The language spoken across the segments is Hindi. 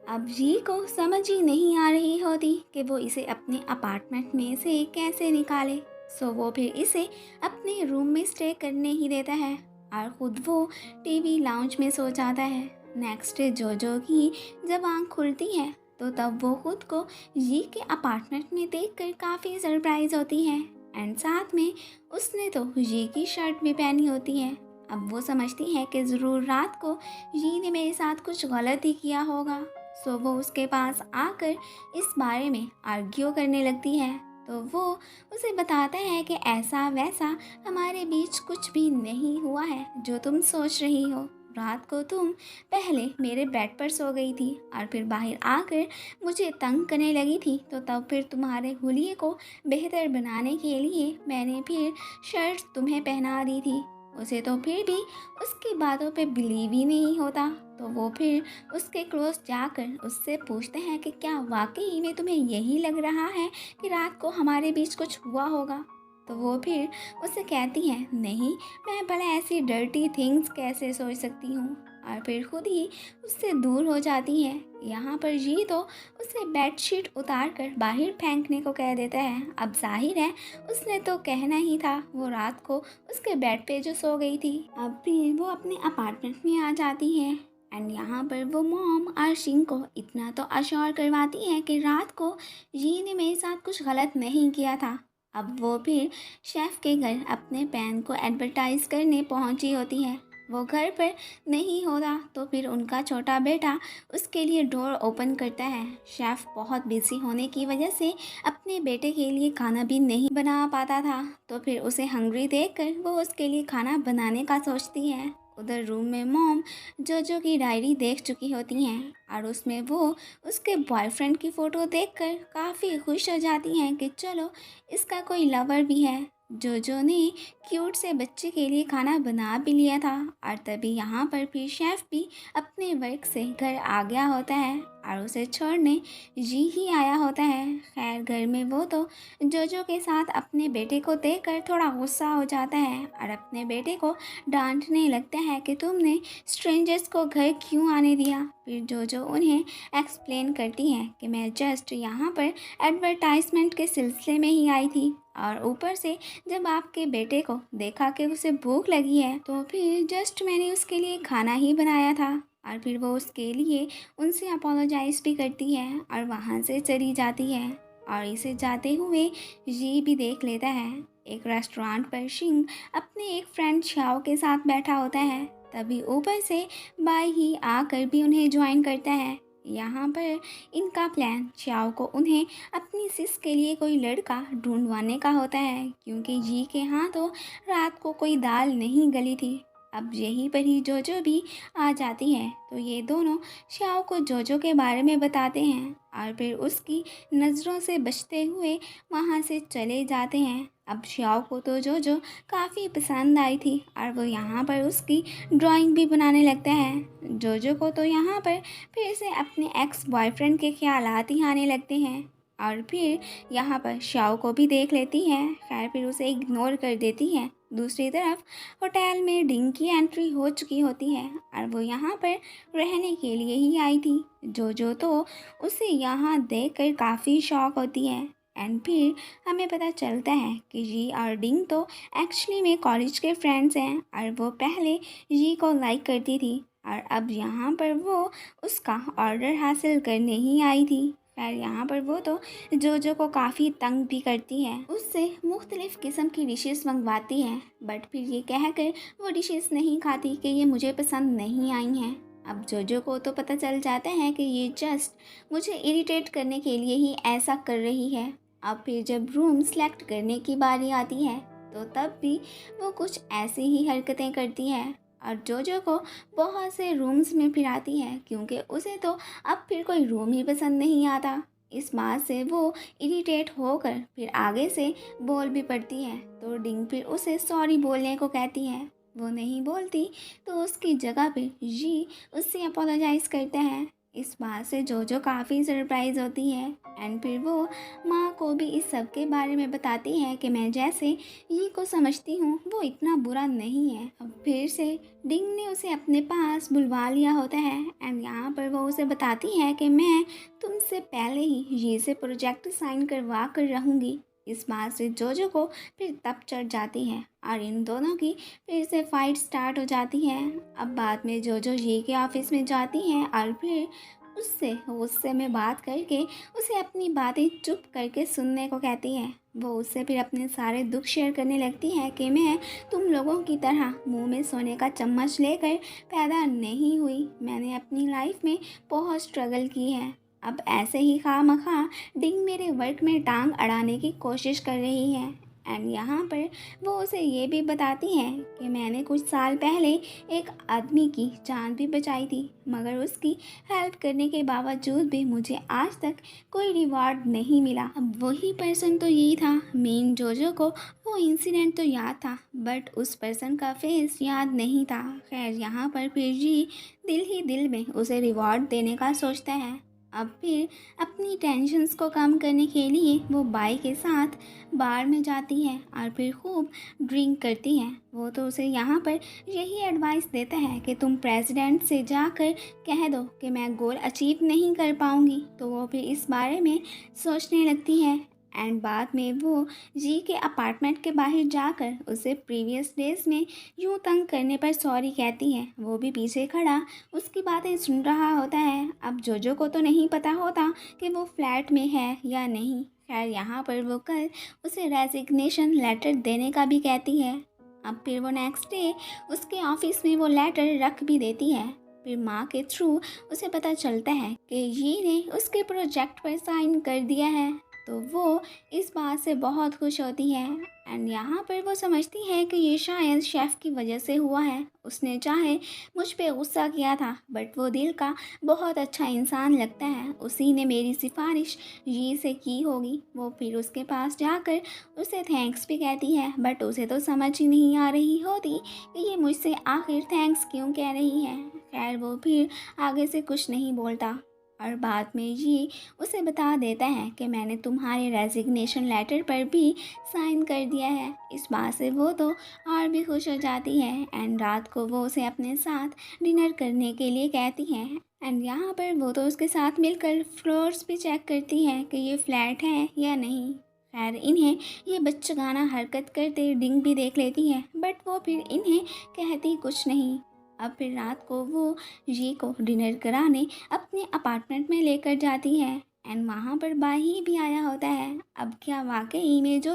अब जी को समझ ही नहीं आ रही होती कि वो इसे अपने अपार्टमेंट में से कैसे निकाले। सो वो फिर इसे अपने रूम में स्टे करने ही देता है और खुद वो टीवी लाउंज में सो जाता है। नेक्स्ट डे जोजो की जब आँख खुलती है तो तब वो खुद को जी के अपार्टमेंट में देखकर काफ़ी सरप्राइज होती है। एंड साथ में उसने तो जी की शर्ट भी पहनी होती है। अब वो समझती है कि ज़रूर रात को जी ने मेरे साथ कुछ गलत ही किया होगा। सो वो उसके पास आकर इस बारे में आर्ग्यू करने लगती है। तो वो उसे बताता है कि ऐसा वैसा हमारे बीच कुछ भी नहीं हुआ है जो तुम सोच रही हो। रात को तुम पहले मेरे बेड पर सो गई थी और फिर बाहर आकर मुझे तंग करने लगी थी, तो तब फिर तुम्हारे हुलिये को बेहतर बनाने के लिए मैंने फिर शर्ट तुम्हें पहना दी थी। उसे तो फिर भी उसकी बातों पे बिलीव ही नहीं होता। तो वो फिर उसके क्लोज जाकर उससे पूछते हैं कि क्या वाकई में तुम्हें यही लग रहा है कि रात को हमारे बीच कुछ हुआ होगा। तो वो फिर उससे कहती है नहीं, मैं भला ऐसी डर्टी थिंग्स कैसे सोच सकती हूँ, और फिर खुद ही उससे दूर हो जाती है। यहाँ पर जी तो उसे बेडशीट उतार कर बाहर फेंकने को कह देता है। अब जाहिर है उसने तो कहना ही था, वो रात को उसके बेड पे जो सो गई थी। अब भी वो अपने अपार्टमेंट में आ जाती है एंड यहाँ पर वो मॉम और शिंग को इतना तो अश्योर करवाती है कि रात को जी ने मेरे साथ कुछ गलत नहीं किया था। अब वो फिर शेफ़ के घर अपने पैन को एडवर्टाइज करने पहुंची होती है। वो घर पर नहीं होता तो फिर उनका छोटा बेटा उसके लिए डोर ओपन करता है। शेफ़ बहुत बिजी होने की वजह से अपने बेटे के लिए खाना भी नहीं बना पाता था, तो फिर उसे हंग्री देखकर वो उसके लिए खाना बनाने का सोचती है। उधर रूम में मॉम जोजो की डायरी देख चुकी होती हैं और उसमें वो उसके बॉयफ्रेंड की फ़ोटो देखकर काफ़ी खुश हो जाती हैं कि चलो इसका कोई लवर भी है। जोजो ने क्यूट से बच्चे के लिए खाना बना भी लिया था और तभी यहाँ पर फिर शेफ़ भी अपने वर्क से घर आ गया होता है और उसे छोड़ने जी ही आया होता है। खैर घर में वो तो जोजो के साथ अपने बेटे को देखकर थोड़ा गुस्सा हो जाता है और अपने बेटे को डांटने लगता है कि तुमने स्ट्रेंजर्स को घर क्यों आने दिया। फिर जोजो उन्हें एक्सप्लेन करती है कि मैं जस्ट यहाँ पर एडवर्टाइजमेंट के सिलसिले में ही आई थी और ऊपर से जब आपके बेटे को देखा कि उसे भूख लगी है तो फिर जस्ट मैंने उसके लिए खाना ही बनाया था। और फिर वो उसके लिए उनसे अपोलोजाइज भी करती है और वहाँ से चली जाती है। और इसे जाते हुए जी भी देख लेता है। एक रेस्टोरेंट पर शिंग अपने एक फ्रेंड शाओ के साथ बैठा होता है, तभी ऊपर से बाई ही आकर भी उन्हें ज्वाइन करता है। यहाँ पर इनका प्लान शाओ को उन्हें अपनी सिस के लिए कोई लड़का ढूंढवाने का होता है, क्योंकि जी के यहाँ तो रात को कोई दाल नहीं गली थी। अब यहीं पर ही जोजो भी आ जाती है, तो ये दोनों शाओ को जोजो के बारे में बताते हैं और फिर उसकी नज़रों से बचते हुए वहाँ से चले जाते हैं। अब शाओ को तो जोजो काफ़ी पसंद आई थी और वो यहाँ पर उसकी ड्राइंग भी बनाने लगता है। जोजो को तो यहाँ पर फिर से अपने एक्स बॉयफ्रेंड के ख्यालात ही आने लगते हैं और फिर यहाँ पर शाओ को भी देख लेती है। खैर फिर उसे इग्नोर कर देती है। दूसरी तरफ होटल में डिंग की एंट्री हो चुकी होती है और वो यहाँ पर रहने के लिए ही आई थी। जोजो तो उसे यहाँ देखकर काफ़ी शॉक होती है एंड फिर हमें पता चलता है कि जी और डिंग तो एक्चुअली में कॉलेज के फ्रेंड्स हैं और वो पहले जी को लाइक करती थी और अब यहाँ पर वो उसका ऑर्डर हासिल करने ही आई थी। खैर यहाँ पर वो तो जोजो को काफ़ी तंग भी करती है, उससे मुख्तलिफ़ किस्म की डिशेस मंगवाती है, बट फिर ये कहकर वो डिशेस नहीं खाती कि ये मुझे पसंद नहीं आई हैं। अब जोजो को तो पता चल जाता है कि ये जस्ट मुझे इरिटेट करने के लिए ही ऐसा कर रही है। अब फिर जब रूम सेलेक्ट करने की बारी आती है तो तब भी वो कुछ ऐसी ही हरकतें करती है और जोजो को बहुत से रूम्स में फिराती है, क्योंकि उसे तो अब फिर कोई रूम ही पसंद नहीं आता। इस बात से वो इरिटेट होकर फिर आगे से बोल भी पड़ती है, तो डिंग फिर उसे सॉरी बोलने को कहती है। वो नहीं बोलती तो उसकी जगह पे जी उससे अपोलोजाइज़ करता है। इस बात से जोजो काफ़ी सरप्राइज होती है एंड फिर वो माँ को भी इस सब के बारे में बताती है कि मैं जैसे ये को समझती हूँ वो इतना बुरा नहीं है। अब फिर से डिंग ने उसे अपने पास बुलवा लिया होता है एंड यहाँ पर वो उसे बताती है कि मैं तुमसे पहले ही ये से प्रोजेक्ट साइन करवा कर रहूँगी। इस बात से जोजो को फिर तप चढ़ जाती है और इन दोनों की फिर से फाइट स्टार्ट हो जाती है। अब बाद में जोजो ये के ऑफिस में जाती है और फिर उससे गुस्से में बात करके उसे अपनी बातें चुप करके सुनने को कहती है। वो उससे फिर अपने सारे दुख शेयर करने लगती है कि मैं तुम लोगों की तरह मुंह में सोने का चम्मच लेकर पैदा नहीं हुई। मैंने अपनी लाइफ में बहुत स्ट्रगल की है। अब ऐसे ही खामखा डिंग मेरे वर्क में टांग अड़ाने की कोशिश कर रही है एंड यहाँ पर वो उसे ये भी बताती है कि मैंने कुछ साल पहले एक आदमी की जान भी बचाई थी, मगर उसकी हेल्प करने के बावजूद भी मुझे आज तक कोई रिवॉर्ड नहीं मिला। अब वही पर्सन तो यही था। मेन जोजो को वो इंसिडेंट तो याद था बट उस पर्सन का फेस याद नहीं था। खैर यहाँ पर फिर जी दिल ही दिल में उसे रिवॉर्ड देने का सोचता है। अब फिर अपनी टेंशन्स को कम करने के लिए वो बाई के साथ बार में जाती है और फिर खूब ड्रिंक करती है। वो तो उसे यहाँ पर यही एडवाइस देता है कि तुम प्रेसिडेंट से जाकर कह दो कि मैं गोल अचीव नहीं कर पाऊँगी। तो वो फिर इस बारे में सोचने लगती है एंड बाद में वो जी के अपार्टमेंट के बाहर जाकर उसे प्रीवियस डेज में यूं तंग करने पर सॉरी कहती है। वो भी पीछे खड़ा उसकी बातें सुन रहा होता है। अब जोजो को तो नहीं पता होता कि वो फ्लैट में है या नहीं। खैर यहाँ पर वो कल उसे रेजिग्नेशन लेटर देने का भी कहती है। अब फिर वो नेक्स्ट डे उसके ऑफिस में वो लेटर रख भी देती है। फिर माँ के थ्रू उसे पता चलता है कि ये ने उसके प्रोजेक्ट पर साइन कर दिया है। तो वो इस बात से बहुत खुश होती है एंड यहाँ पर वो समझती है कि ये शायद शेफ़ की वजह से हुआ है। उसने चाहे मुझ पे गुस्सा किया था बट वो दिल का बहुत अच्छा इंसान लगता है। उसी ने मेरी सिफारिश ये से की होगी। वो फिर उसके पास जाकर उसे थैंक्स भी कहती है बट उसे तो समझ ही नहीं आ रही होती कि ये मुझसे आखिर थैंक्स क्यों कह रही है। खैर वो फिर आगे से कुछ नहीं बोलता और बाद में ये उसे बता देता है कि मैंने तुम्हारे रेजिग्नेशन लेटर पर भी साइन कर दिया है। इस बात से वो तो और भी खुश हो जाती है एंड रात को वो उसे अपने साथ डिनर करने के लिए कहती है एंड यहाँ पर वो तो उसके साथ मिलकर फ्लोर्स भी चेक करती है कि ये फ्लैट है या नहीं। खैर इन्हें ये बच्चगाना हरकत करते डिंग भी देख लेती है बट वो फिर इन्हें कहती कुछ नहीं। अब फिर रात को वो जी को डिनर कराने अपने अपार्टमेंट में लेकर जाती है एंड वहाँ पर बाही भी आया होता है। अब क्या वाकई में जो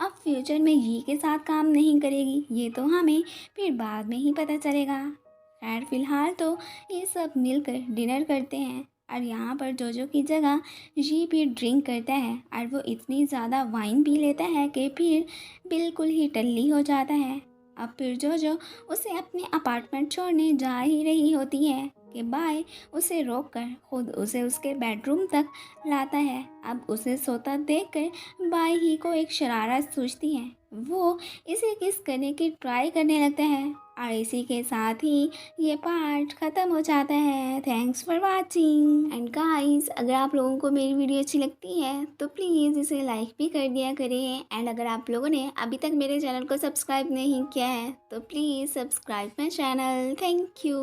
अब फ्यूचर में जी के साथ काम नहीं करेगी, ये तो हमें फिर बाद में ही पता चलेगा। खैर फिलहाल तो ये सब मिलकर डिनर करते हैं और यहाँ पर जोजो की जगह जी भी ड्रिंक करता है और वो इतनी ज़्यादा वाइन पी लेता है कि फिर बिल्कुल ही टल्ली हो जाता है। अब फिर जोजो उसे अपने अपार्टमेंट छोड़ने जा ही रही होती है कि बाय उसे रोककर खुद उसे उसके बेडरूम तक लाता है। अब उसे सोता देखकर बाय ही को एक शरारत सूझती है। वो इसे किस करने की ट्राई करने लगता है और इसी के साथ ही ये पार्ट ख़त्म हो जाता है। Thanks for watching and guys, अगर आप लोगों को मेरी वीडियो अच्छी लगती है तो प्लीज़ इसे लाइक भी कर दिया करें एंड अगर आप लोगों ने अभी तक मेरे चैनल को सब्सक्राइब नहीं किया है तो please subscribe my channel. Thank you.